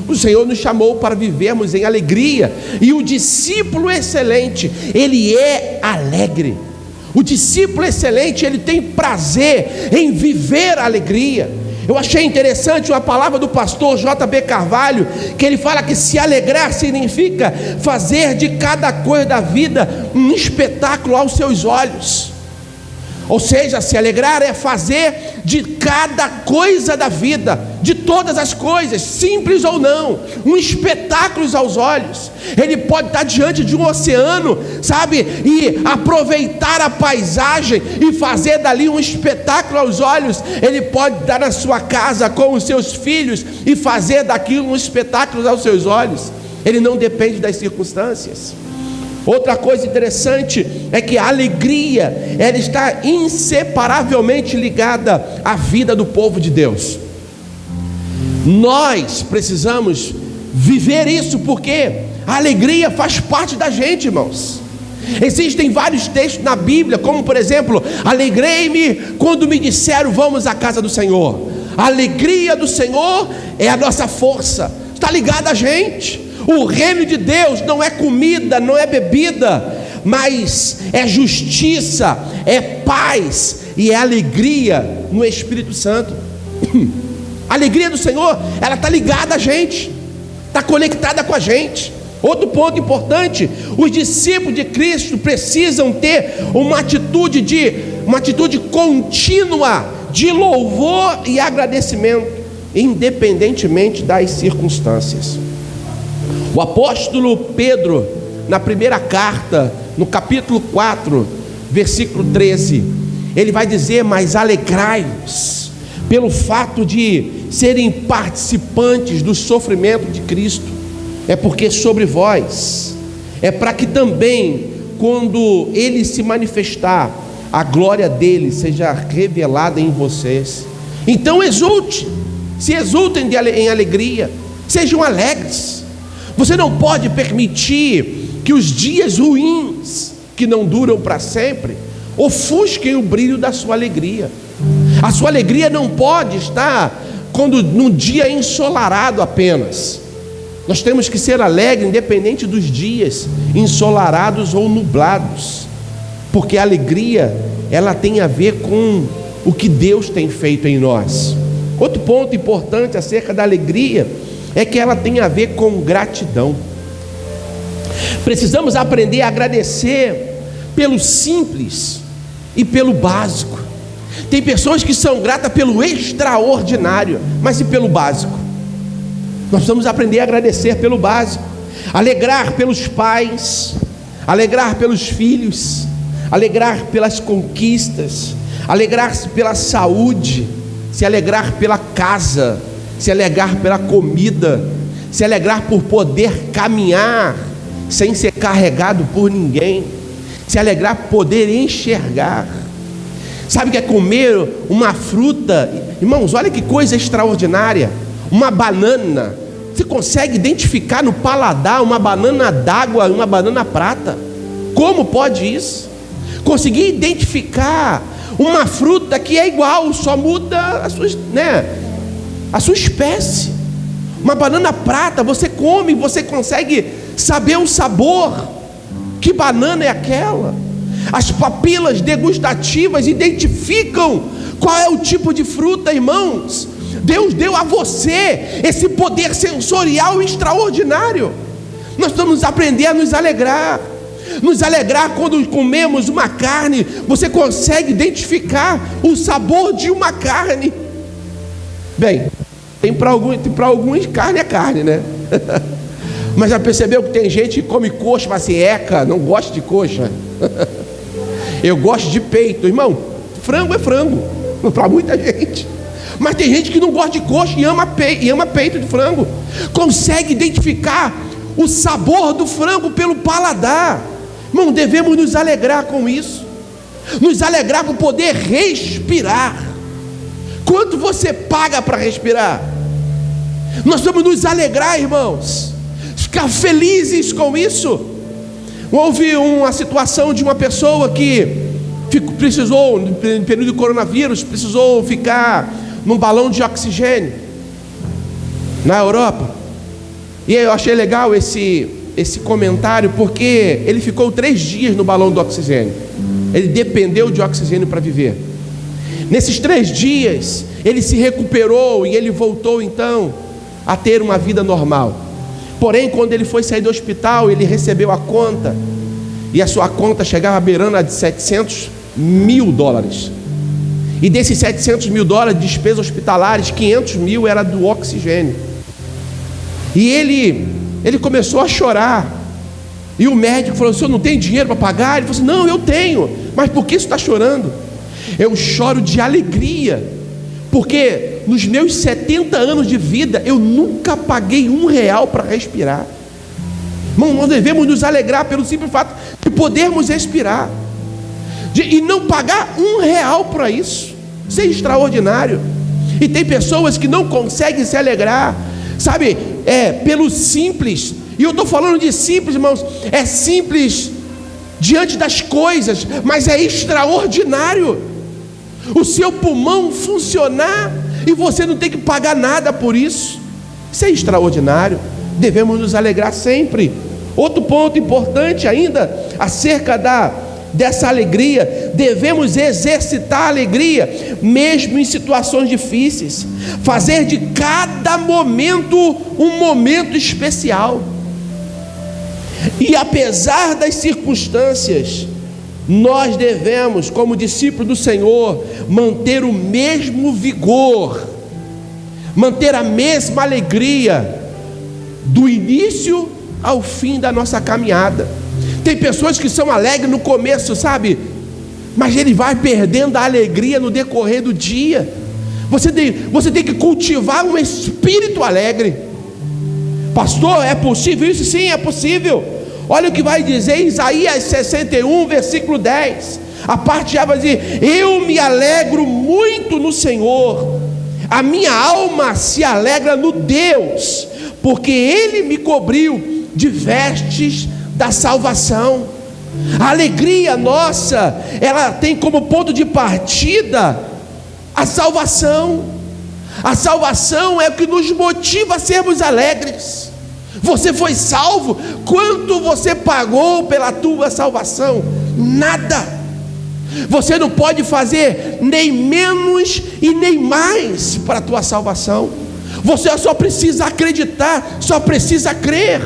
O Senhor nos chamou para vivermos em alegria. E o discípulo excelente, ele é alegre. O discípulo excelente, ele tem prazer em viver a alegria. Eu achei interessante uma palavra do pastor J.B. Carvalho, que ele fala que se alegrar significa fazer de cada coisa da vida um espetáculo aos seus olhos. Ou seja, se alegrar é fazer de cada coisa da vida, de todas as coisas, simples ou não, um espetáculo aos olhos. Ele pode estar diante de um oceano, sabe, e aproveitar a paisagem e fazer dali um espetáculo aos olhos. Ele pode estar na sua casa com os seus filhos e fazer daquilo um espetáculo aos seus olhos. Ele não depende das circunstâncias. Outra coisa interessante é que a alegria, ela está inseparavelmente ligada à vida do povo de Deus. Nós precisamos viver isso, porque a alegria faz parte da gente, irmãos. Existem vários textos na Bíblia, como por exemplo: alegrei-me quando me disseram vamos à casa do Senhor. A alegria do Senhor é a nossa força, está ligada a gente. O reino de Deus não é comida, não é bebida, mas é justiça, é paz e é alegria no Espírito Santo. A alegria do Senhor, ela está ligada a gente, está conectada com a gente. Outro ponto importante: os discípulos de Cristo precisam ter uma atitude contínua de louvor e agradecimento, independentemente das circunstâncias. O apóstolo Pedro, na primeira carta, no capítulo 4, versículo 13, ele vai dizer: mas alegrai-vos pelo fato de serem participantes do sofrimento de Cristo, é porque sobre vós, é para que também, quando ele se manifestar, a glória dele seja revelada em vocês. Então se exultem em alegria, sejam alegres. Você não pode permitir que os dias ruins, que não duram para sempre, ofusquem o brilho da sua alegria. A sua alegria não pode estar num dia ensolarado apenas. Nós temos que ser alegres independente dos dias ensolarados ou nublados, porque a alegria, ela tem a ver com o que Deus tem feito em nós. Outro ponto importante acerca da alegria é que ela tem a ver com gratidão. Precisamos aprender a agradecer pelo simples e pelo básico. Tem pessoas que são gratas pelo extraordinário, mas e pelo básico? Nós precisamos aprender a agradecer pelo básico. Alegrar pelos pais, alegrar pelos filhos, alegrar pelas conquistas, alegrar-se pela saúde, se alegrar pela casa, se alegrar pela comida, se alegrar por poder caminhar sem ser carregado por ninguém, se alegrar por poder enxergar. Sabe o que é comer uma fruta? Irmãos, olha que coisa extraordinária. Uma banana, você consegue identificar no paladar uma banana d'água e uma banana prata? Como pode isso? Conseguir identificar uma fruta que é igual, só muda a sua espécie. Uma banana prata, você come, você consegue saber o sabor. Que banana é aquela? As papilas degustativas identificam qual é o tipo de fruta, irmãos. Deus deu a você esse poder sensorial extraordinário. Nós vamos aprender a nos alegrar. Nos alegrar quando comemos uma carne. Você consegue identificar o sabor de uma carne. Bem, tem para alguns carne é carne, né? Mas já percebeu que tem gente que come coxa, mas assim, não gosto de coxa. Eu gosto de peito. Irmão, frango é frango para muita gente. Mas tem gente que não gosta de coxa e ama peito de frango. Consegue identificar o sabor do frango pelo paladar. Irmão, devemos nos alegrar com isso. Nos alegrar com poder respirar. Quanto você paga para respirar? Nós vamos nos alegrar, irmãos. Ficar felizes com isso. Houve uma situação de uma pessoa que precisou, no período do coronavírus, precisou ficar num balão de oxigênio na Europa. E eu achei legal esse comentário, porque ele ficou 3 dias no balão do oxigênio. Ele dependeu de oxigênio para viver. Nesses 3 dias, ele se recuperou e ele voltou então a ter uma vida normal. Porém, quando ele foi sair do hospital, ele recebeu a conta, e a sua conta chegava beirando a de $700 mil. E desses $700 mil de despesas hospitalares, 500 mil era do oxigênio. E ele começou a chorar. E o médico falou: o senhor não tem dinheiro para pagar? Ele falou assim: não, eu tenho. Mas por que você está chorando? Eu choro de alegria, porque nos meus 70 anos de vida eu nunca paguei R$1 para respirar. Irmão, nós devemos nos alegrar pelo simples fato de podermos respirar, e não pagar R$1 para isso. Isso é extraordinário. E tem pessoas que não conseguem se alegrar, sabe, pelo simples. E eu estou falando de simples, irmãos, é simples diante das coisas, mas é extraordinário o seu pulmão funcionar e você não tem que pagar nada por isso. Isso é extraordinário. Devemos nos alegrar sempre. Outro ponto importante ainda acerca dessa alegria: devemos exercitar a alegria mesmo em situações difíceis, fazer de cada momento um momento especial. E apesar das circunstâncias, nós devemos, como discípulos do Senhor, manter o mesmo vigor, manter a mesma alegria do início ao fim da nossa caminhada. Tem pessoas que são alegres no começo, sabe? Mas ele vai perdendo a alegria no decorrer do dia. Você tem que cultivar um espírito alegre. Pastor, é possível isso? Sim, é possível. Olha o que vai dizer Isaías 61, versículo 10. A parte A vai dizer: eu me alegro muito no Senhor, a minha alma se alegra no Deus, porque Ele me cobriu de vestes da salvação. A alegria nossa, ela tem como ponto de partida a salvação. A salvação é o que nos motiva a sermos alegres. Você foi salvo. Quanto você pagou pela tua salvação? Nada. Você não pode fazer nem menos e nem mais para a tua salvação. Você só precisa acreditar, só precisa crer.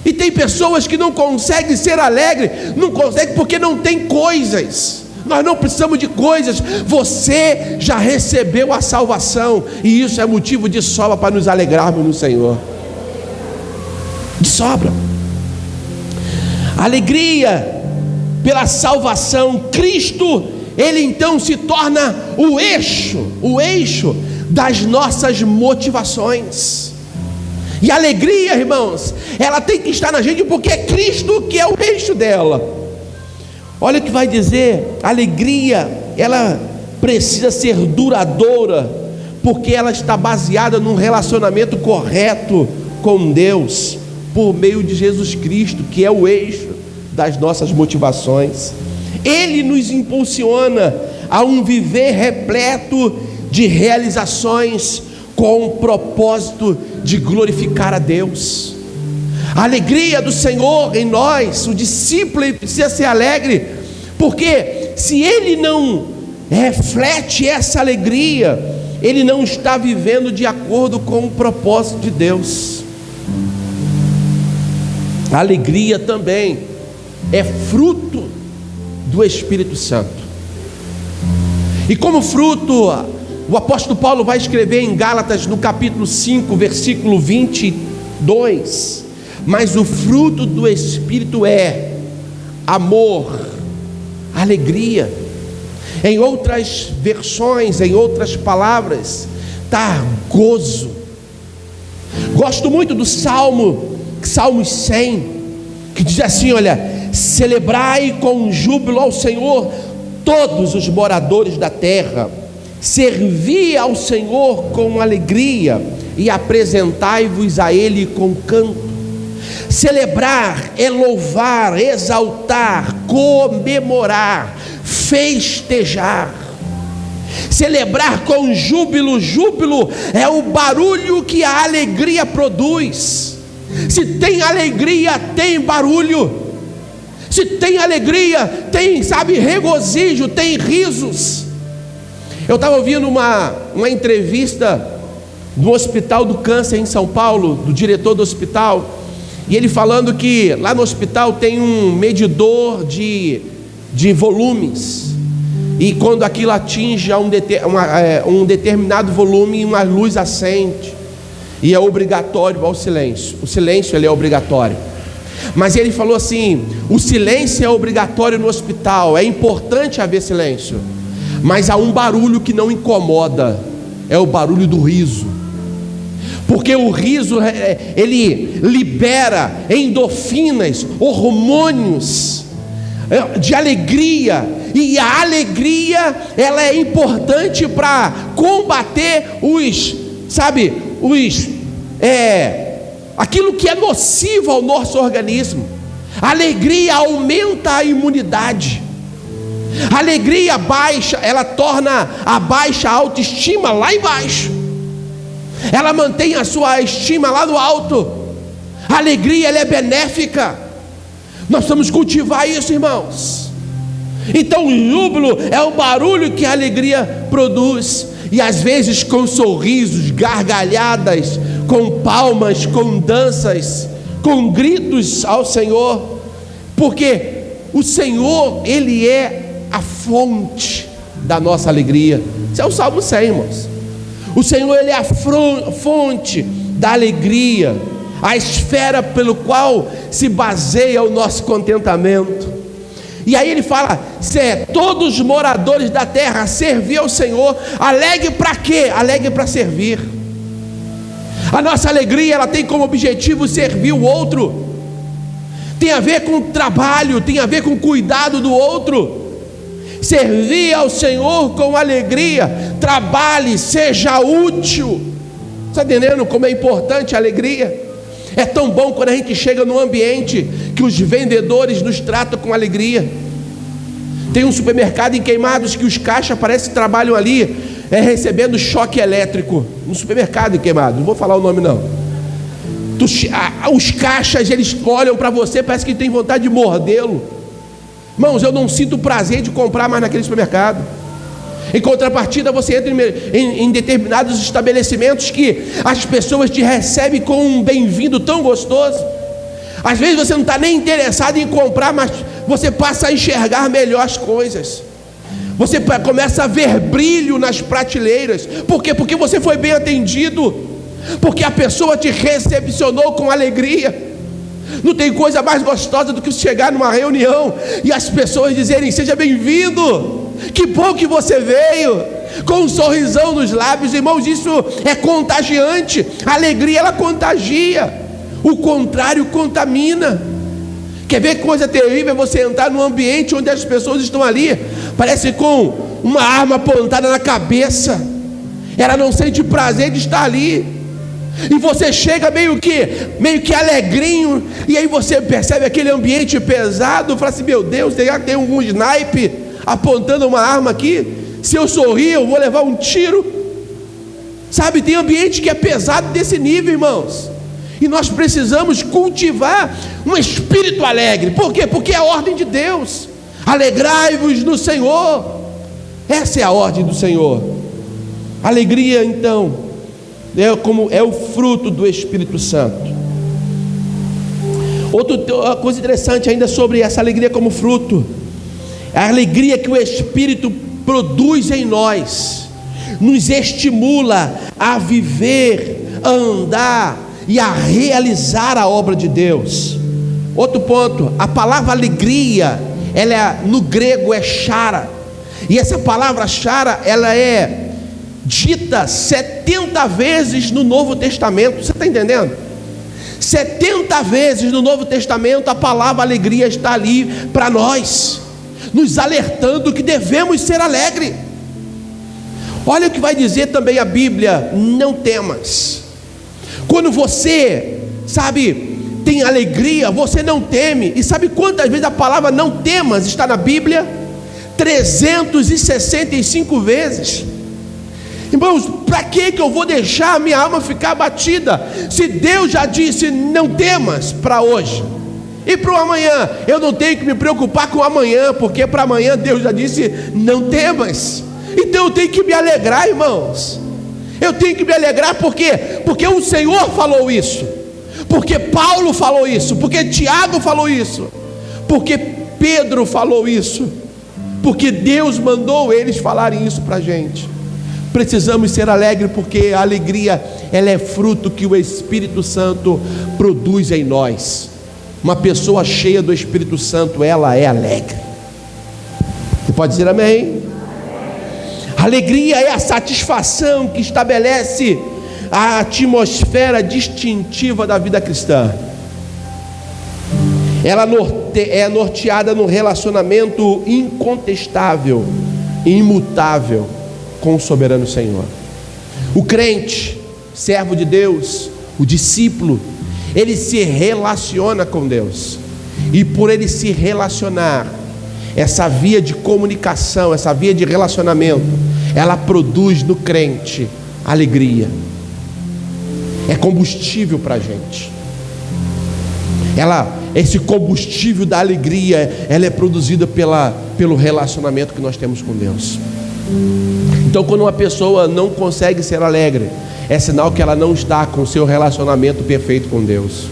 E tem pessoas que não conseguem ser alegres, não conseguem porque não tem coisas. Nós não precisamos de coisas. Você já recebeu a salvação, e isso é motivo de sobra para nos alegrarmos no Senhor. De sobra. Alegria pela salvação. Cristo, Ele então se torna o eixo das nossas motivações. E a alegria, irmãos, ela tem que estar na gente, porque é Cristo que é o eixo dela. Olha o que vai dizer: a alegria, ela precisa ser duradoura, porque ela está baseada num relacionamento correto com Deus, por meio de Jesus Cristo, que é o eixo das nossas motivações. Ele nos impulsiona a um viver repleto de realizações, com o propósito de glorificar a Deus. A alegria do Senhor em nós, o discípulo, ele precisa ser alegre, porque se ele não reflete essa alegria, ele não está vivendo de acordo com o propósito de Deus. A alegria também é fruto do Espírito Santo. E como fruto, o apóstolo Paulo vai escrever em Gálatas, no capítulo 5, versículo 22: mas o fruto do Espírito é amor, alegria. Em outras versões, em outras palavras, está gozo. Gosto muito do Salmo 100, que diz assim: olha, celebrai com júbilo ao Senhor todos os moradores da terra, servi ao Senhor com alegria e apresentai-vos a Ele com canto. Celebrar é louvar, exaltar, comemorar, festejar. Celebrar com júbilo, júbilo é o barulho que a alegria produz. Se tem alegria, tem barulho. Se tem alegria, tem, regozijo, tem risos. Eu estava ouvindo uma entrevista no Hospital do Câncer em São Paulo, do diretor do hospital, e ele falando que lá no hospital tem um medidor de volumes, e quando aquilo atinge um determinado volume, uma luz acende, e é obrigatório ao silêncio. O silêncio ele é obrigatório. Mas ele falou assim: o silêncio é obrigatório no hospital, é importante haver silêncio, mas há um barulho que não incomoda, é o barulho do riso. Porque o riso, ele libera endorfinas, hormônios de alegria, e a alegria, ela é importante para combater aquilo que é nocivo ao nosso organismo. A alegria aumenta a imunidade. A alegria baixa, ela torna a baixa autoestima lá embaixo. Ela mantém a sua estima lá no alto. A alegria, ela é benéfica. Nós precisamos cultivar isso, irmãos. Então o júbilo é o barulho que a alegria produz. E às vezes com sorrisos, gargalhadas, com palmas, com danças, com gritos ao Senhor. Porque o Senhor, Ele é a fonte da nossa alegria. Isso é o Salmo 100, irmãos. O Senhor, Ele é a fonte da alegria, a esfera pelo qual se baseia o nosso contentamento. E aí ele fala: todos os moradores da terra, servir ao Senhor. Alegre para quê? Alegre para servir. A nossa alegria, ela tem como objetivo servir o outro. Tem a ver com trabalho, tem a ver com cuidado do outro. Servir ao Senhor com alegria. Trabalhe, seja útil. Está entendendo como é importante a alegria? É tão bom quando a gente chega num ambiente que os vendedores nos tratam com alegria. Tem um supermercado em Queimados que os caixas parece que trabalham ali recebendo choque elétrico. Um supermercado em Queimados, não vou falar o nome não. Os caixas, eles olham para você, parece que tem vontade de mordê-lo. Irmãos, eu não sinto prazer de comprar mais naquele supermercado. Em contrapartida, você entra em determinados estabelecimentos que as pessoas te recebem com um bem-vindo tão gostoso. Às vezes você não está nem interessado em comprar, mas você passa a enxergar melhor as coisas. Você começa a ver brilho nas prateleiras. Por quê? Porque você foi bem atendido. Porque a pessoa te recepcionou com alegria. Não tem coisa mais gostosa do que chegar numa reunião e as pessoas dizerem: seja bem-vindo, que bom que você veio, com um sorrisão nos lábios. Irmãos, isso é contagiante. A alegria, ela contagia, o contrário contamina. Quer ver que coisa terrível? É você entrar num ambiente onde as pessoas estão ali, parece com uma arma apontada na cabeça. Ela não sente prazer de estar ali. E você chega meio que alegrinho, e aí você percebe aquele ambiente pesado, fala assim: meu Deus, tem um sniper apontando uma arma aqui. Se eu sorrir, eu vou levar um tiro. Tem ambiente que é pesado desse nível, irmãos. E nós precisamos cultivar um espírito alegre. Por quê? Porque é a ordem de Deus. Alegrai-vos no Senhor. Essa é a ordem do Senhor. Alegria, então, é o fruto do Espírito Santo. Outra coisa interessante ainda sobre essa alegria como fruto: a alegria que o Espírito produz em nós nos estimula a viver, a andar e a realizar a obra de Deus. Outro ponto: a palavra alegria, no grego é chara, e essa palavra chara, ela é dita 70 vezes no Novo Testamento. Você está entendendo? 70 vezes no Novo Testamento a palavra alegria está ali para nós, nos alertando que devemos ser alegres. Olha o que vai dizer também a Bíblia: não temas. Quando você, tem alegria, você não teme. E sabe quantas vezes a palavra não temas está na Bíblia? 365 vezes. Irmãos, para que eu vou deixar a minha alma ficar abatida? Se Deus já disse, não temas para hoje. E para o amanhã, eu não tenho que me preocupar com o amanhã, porque para amanhã Deus já disse, não temas. Então eu tenho que me alegrar, irmãos. Eu tenho que me alegrar porque o Senhor falou isso, porque Paulo falou isso, porque Tiago falou isso, porque Pedro falou isso, porque Deus mandou eles falarem isso para a gente. Precisamos ser alegres, porque a alegria, ela é fruto que o Espírito Santo produz em nós. Uma pessoa cheia do Espírito Santo, ela é alegre. Você pode dizer amém? Alegria é a satisfação que estabelece a atmosfera distintiva da vida cristã. Ela é norteada no relacionamento incontestável e imutável com o soberano Senhor. O crente, servo de Deus, o discípulo, ele se relaciona com Deus, e por ele se relacionar, essa via de comunicação, essa via de relacionamento, ela produz no crente alegria. É combustível para a gente. Esse combustível da alegria, ela é produzida pelo relacionamento que nós temos com Deus. Então, quando uma pessoa não consegue ser alegre, é sinal que ela não está com o seu relacionamento perfeito com Deus,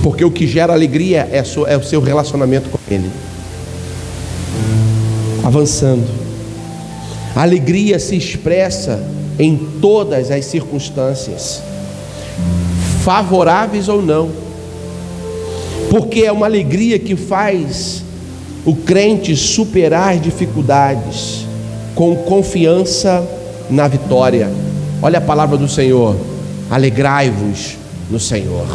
porque o que gera alegria é o seu relacionamento com Ele. Avançando, a alegria se expressa em todas as circunstâncias, favoráveis ou não, porque é uma alegria que faz o crente superar as dificuldades com confiança na vitória. Olha a palavra do Senhor: alegrai-vos no Senhor.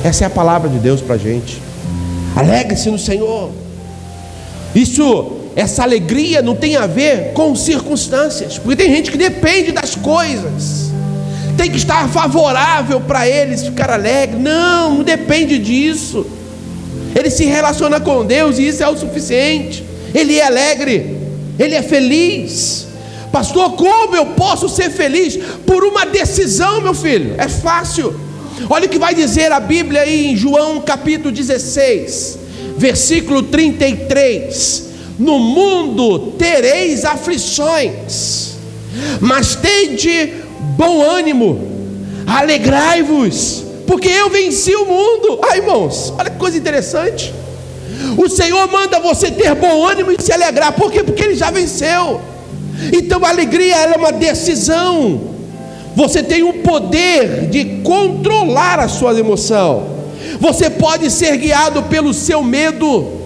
Essa é a palavra de Deus para a gente. Alegre-se no Senhor. Essa alegria não tem a ver com circunstâncias, porque tem gente que depende das coisas, tem que estar favorável para eles ficar alegre. Não depende disso. Ele se relaciona com Deus e isso é o suficiente. Ele é alegre, ele é feliz. Pastor, como eu posso ser feliz? Por uma decisão, meu filho. É fácil. Olha o que vai dizer a Bíblia aí em João capítulo 16, versículo 33. No mundo tereis aflições, mas tende bom ânimo, alegrai-vos, porque eu venci o mundo. Irmãos, olha que coisa interessante. O Senhor manda você ter bom ânimo e se alegrar. Por quê? Porque Ele já venceu. Então a alegria, ela é uma decisão. Você tem o poder de controlar a sua emoção. Você pode ser guiado pelo seu medo,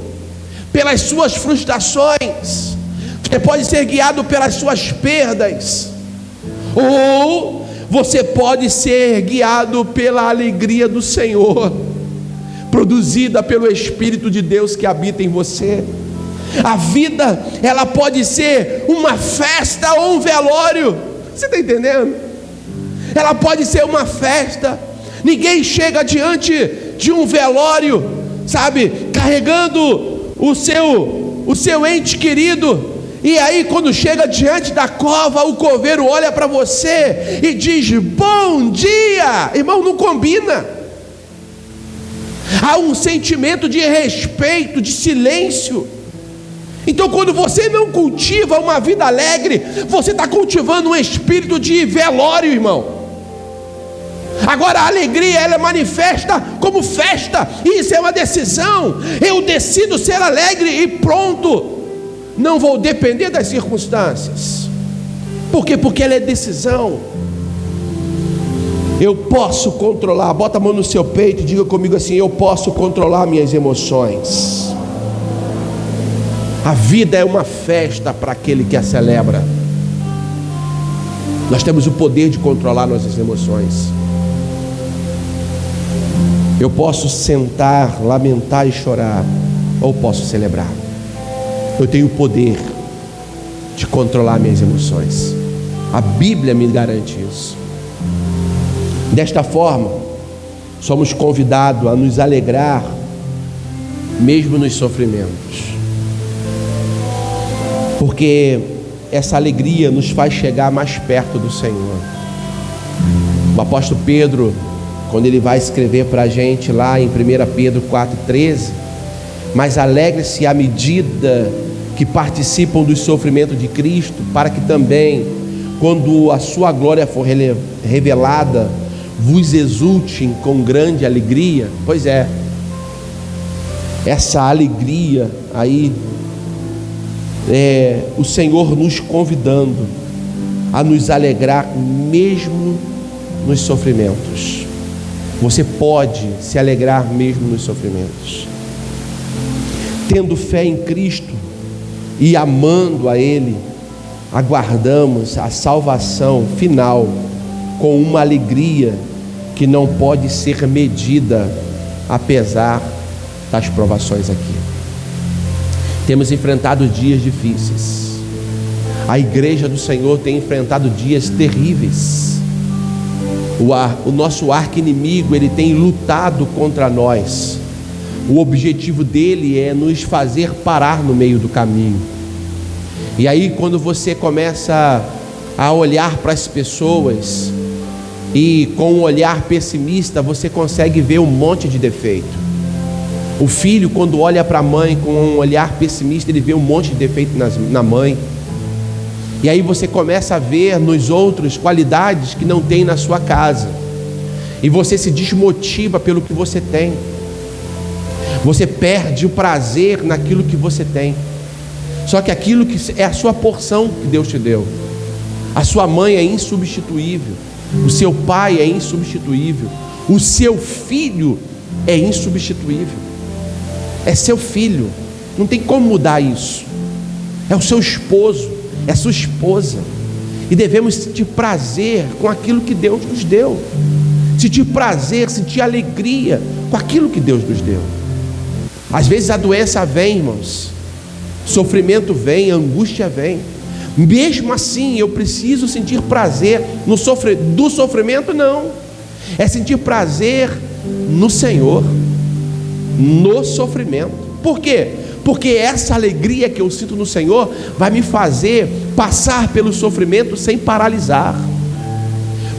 pelas suas frustrações. Você pode ser guiado pelas suas perdas, ou você pode ser guiado pela alegria do Senhor, produzida pelo Espírito de Deus que habita em você. A vida, ela pode ser uma festa ou um velório. Você está entendendo? Ela pode ser uma festa. Ninguém chega diante de um velório, sabe, carregando o seu ente querido, e aí quando chega diante da cova, o coveiro olha para você e diz: bom dia. Irmão, não combina. Há um sentimento de respeito, de silêncio. Então, quando você não cultiva uma vida alegre, você está cultivando um espírito de velório, irmão. Agora, a alegria, ela é manifesta como festa. Isso é uma decisão. Eu decido ser alegre e pronto. Não vou depender das circunstâncias. Por quê? Porque ela é decisão. Eu posso controlar. Bota a mão no seu peito e diga comigo assim: eu posso controlar minhas emoções. A vida é uma festa para aquele que a celebra. Nós temos o poder de controlar nossas emoções. Eu posso sentar, lamentar e chorar, ou posso celebrar. Eu tenho o poder de controlar minhas emoções. A Bíblia me garante isso. Desta forma, somos convidados a nos alegrar, mesmo nos sofrimentos, porque essa alegria nos faz chegar mais perto do Senhor. O apóstolo Pedro, quando ele vai escrever para a gente lá em 1 Pedro 4,13, mas alegre-se à medida que participam dos sofrimentos de Cristo, para que também, quando a sua glória for revelada, vos exultem com grande alegria. Pois é, essa alegria aí é o Senhor nos convidando a nos alegrar mesmo nos sofrimentos. Você pode se alegrar mesmo nos sofrimentos. Tendo fé em Cristo e amando a Ele, aguardamos a salvação final com uma alegria que não pode ser medida, apesar das provações aqui. Temos enfrentado dias difíceis. A igreja do Senhor tem enfrentado dias terríveis. O nosso arqui-inimigo, ele tem lutado contra nós. O objetivo dele é nos fazer parar no meio do caminho. E aí, quando você começa a olhar para as pessoas e com um olhar pessimista, você consegue ver um monte de defeito. O filho, quando olha para a mãe com um olhar pessimista, ele vê um monte de defeito na mãe. E aí você começa a ver nos outros qualidades que não tem na sua casa. E você se desmotiva pelo que você tem. Você perde o prazer naquilo que você tem. Só que aquilo que é a sua porção que Deus te deu. A sua mãe é insubstituível. O seu pai é insubstituível. O seu filho é insubstituível. É seu filho. Não tem como mudar isso. É o seu esposo. É sua esposa. E devemos sentir prazer com aquilo que Deus nos deu. Sentir prazer, sentir alegria com aquilo que Deus nos deu. Às vezes a doença vem, irmãos. Sofrimento vem, angústia vem. Mesmo assim, eu preciso sentir prazer do sofrimento, não. É sentir prazer no Senhor, no sofrimento. Por quê? Porque essa alegria que eu sinto no Senhor vai me fazer passar pelo sofrimento sem paralisar.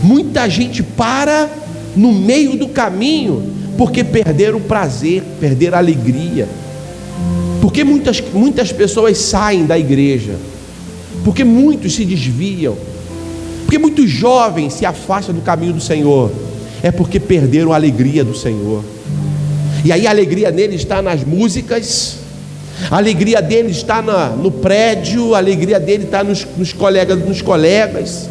Muita gente para no meio do caminho porque perderam o prazer, perderam a alegria. Porque muitas pessoas saem da igreja, porque muitos se desviam, porque muitos jovens se afastam do caminho do Senhor, é porque perderam a alegria do Senhor. E aí a alegria deles está nas músicas, a alegria deles está no prédio, a alegria dele está nos colegas.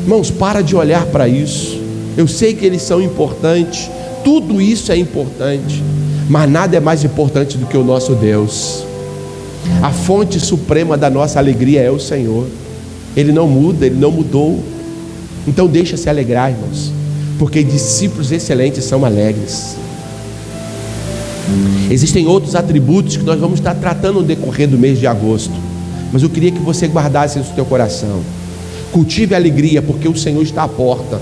Irmãos, para de olhar para isso. Eu sei que eles são importantes, tudo isso é importante, mas nada é mais importante do que o nosso Deus. A fonte suprema da nossa alegria é o Senhor. Ele não muda, Ele não mudou. Então deixa-se alegrar, irmãos, porque discípulos excelentes são alegres. Existem outros atributos que nós vamos estar tratando no decorrer do mês de agosto, mas eu queria que você guardasse isso no teu coração. Cultive a alegria, porque o Senhor está à porta.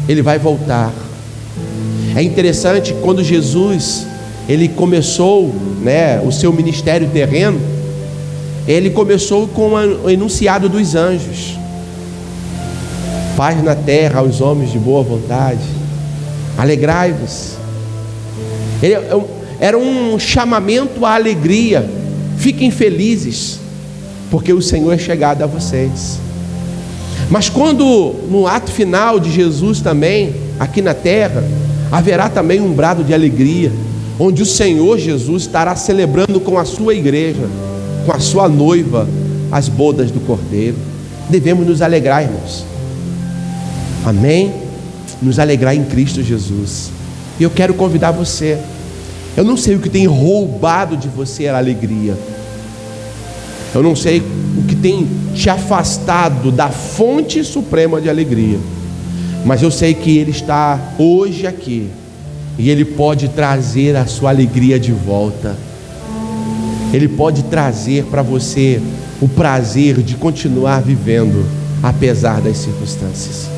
Ele vai voltar. É interessante que quando Jesus ele começou, o seu ministério terreno, ele começou com o enunciado dos anjos: paz na terra aos homens de boa vontade, alegrai-vos. Era um chamamento à alegria. Fiquem felizes, porque o Senhor é chegado a vocês. Mas quando no ato final de Jesus também, aqui na terra, haverá também um brado de alegria, onde o Senhor Jesus estará celebrando com a sua igreja, com a sua noiva, as bodas do Cordeiro. Devemos nos alegrar, irmãos. Amém? Nos alegrar em Cristo Jesus. E eu quero convidar você. Eu não sei o que tem roubado de você a alegria. Eu não sei o que tem te afastado da fonte suprema de alegria. Mas eu sei que Ele está hoje aqui. E Ele pode trazer a sua alegria de volta. Ele pode trazer para você o prazer de continuar vivendo, apesar das circunstâncias.